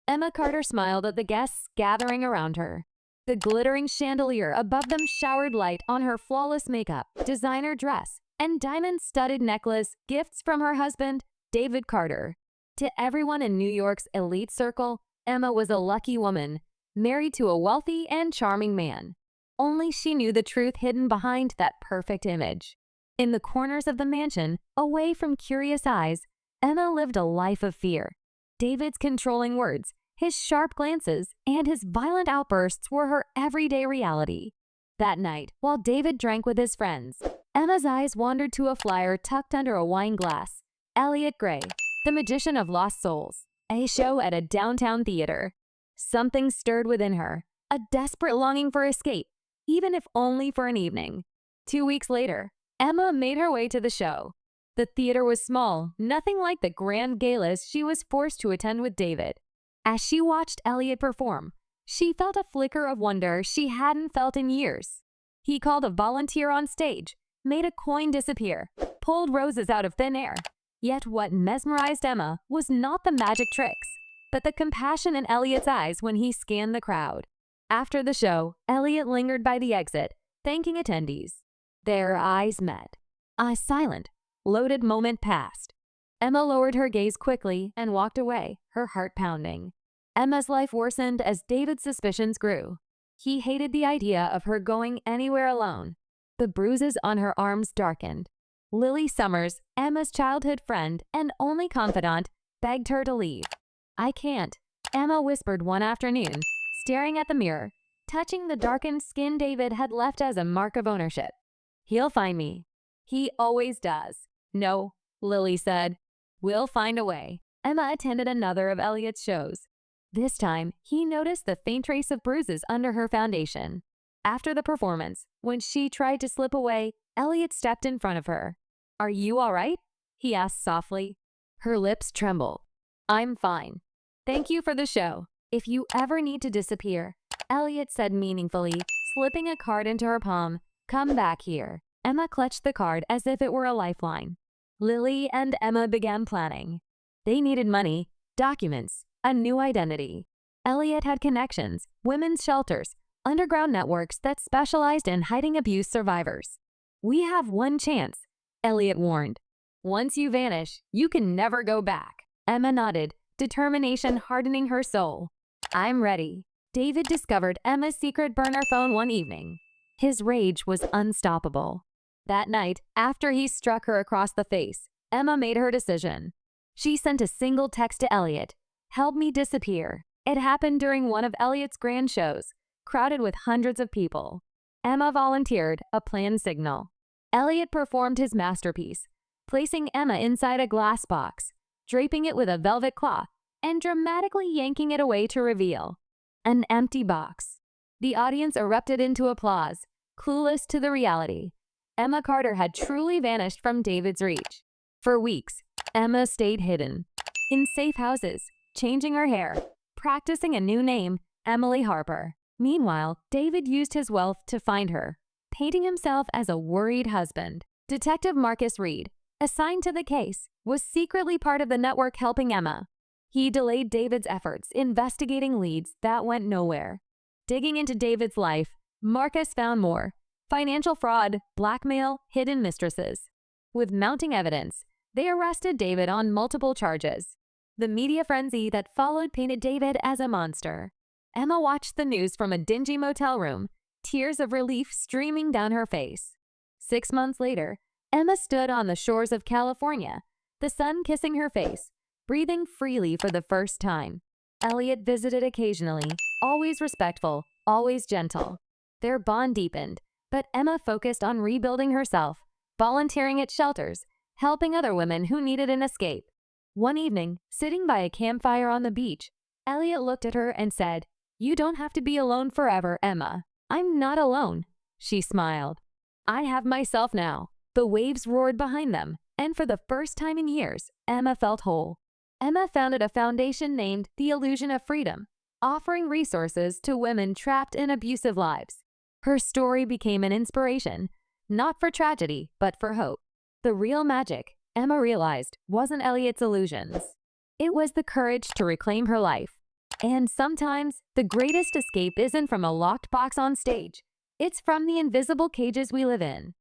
Emma Carter smiled at the guests gathering around her. The glittering chandelier above them showered light on her flawless makeup, designer dress, and diamond-studded necklace, gifts from her husband, David Carter. To everyone in New York's elite circle, Emma was a lucky woman, married to a wealthy and charming man. Only she knew the truth hidden behind that perfect image. In the corners of the mansion, away from curious eyes, Emma lived a life of fear. David's controlling words, his sharp glances, and his violent outbursts were her everyday reality. That night, while David drank with his friends, Emma's eyes wandered to a flyer tucked under a wine glass. Eliot Gray, The Magician of Lost Souls, a show at a downtown theater. Something stirred within her, a desperate longing for escape, even if only for an evening. 2 weeks later, Emma made her way to the show. The theater was small, nothing like the grand galas she was forced to attend with David. As she watched Eliot perform, she felt a flicker of wonder she hadn't felt in years. He called a volunteer on stage, made a coin disappear, pulled roses out of thin air. Yet what mesmerized Emma was not the magic tricks, but the compassion in Eliot's eyes when he scanned the crowd. After the show, Eliot lingered by the exit, thanking attendees. Their eyes met. A silent, loaded moment passed. Emma lowered her gaze quickly and walked away, her heart pounding. Emma's life worsened as David's suspicions grew. He hated the idea of her going anywhere alone. The bruises on her arms darkened. Lily Summers, Emma's childhood friend and only confidant, begged her to leave. "I can't," Emma whispered one afternoon, staring at the mirror, touching the darkened skin David had left as a mark of ownership. "He'll find me. He always does." "No," Lily said. "We'll find a way." Emma attended another of Eliot's shows. This time, he noticed the faint trace of bruises under her foundation. After the performance, when she tried to slip away, Eliot stepped in front of her. "Are you all right?" he asked softly. Her lips trembled. "I'm fine. Thank you for the show. If you ever need to disappear," Eliot said meaningfully, slipping a card into her palm, "come back here." Emma clutched the card as if it were a lifeline. Lily and Emma began planning. They needed money, documents, a new identity. Eliot had connections, women's shelters, underground networks that specialized in hiding abuse survivors. "We have one chance," Eliot warned. "Once you vanish, you can never go back." Emma nodded, determination hardening her soul. "I'm ready." David discovered Emma's secret burner phone one evening. His rage was unstoppable. That night, after he struck her across the face, Emma made her decision. She sent a single text to Eliot, "Help me disappear." It happened during one of Eliot's grand shows, crowded with hundreds of people. Emma volunteered, a planned signal. Eliot performed his masterpiece, placing Emma inside a glass box, draping it with a velvet cloth, and dramatically yanking it away to reveal an empty box. The audience erupted into applause, clueless to the reality. Emma Carter had truly vanished from David's reach. For weeks, Emma stayed hidden, in safe houses, changing her hair, practicing a new name, Emily Harper. Meanwhile, David used his wealth to find her, painting himself as a worried husband. Detective Marcus Reed, assigned to the case, was secretly part of the network helping Emma. He delayed David's efforts, investigating leads that went nowhere. Digging into David's life, Marcus found more: financial fraud, blackmail, hidden mistresses. With mounting evidence, they arrested David on multiple charges. The media frenzy that followed painted David as a monster. Emma watched the news from a dingy motel room, tears of relief streaming down her face. 6 months later, Emma stood on the shores of California, the sun kissing her face, breathing freely for the first time. Eliot visited occasionally, always respectful, always gentle. Their bond deepened, but Emma focused on rebuilding herself, volunteering at shelters, helping other women who needed an escape. One evening, sitting by a campfire on the beach, Eliot looked at her and said, "You don't have to be alone forever, Emma." "I'm not alone," she smiled. "I have myself now." The waves roared behind them, and for the first time in years, Emma felt whole. Emma founded a foundation named The Illusion of Freedom, offering resources to women trapped in abusive lives. Her story became an inspiration, not for tragedy, but for hope. The real magic, Emma realized, wasn't Eliot's illusions. It was the courage to reclaim her life, And sometimes, the greatest escape isn't from a locked box on stage. It's from the invisible cages we live in.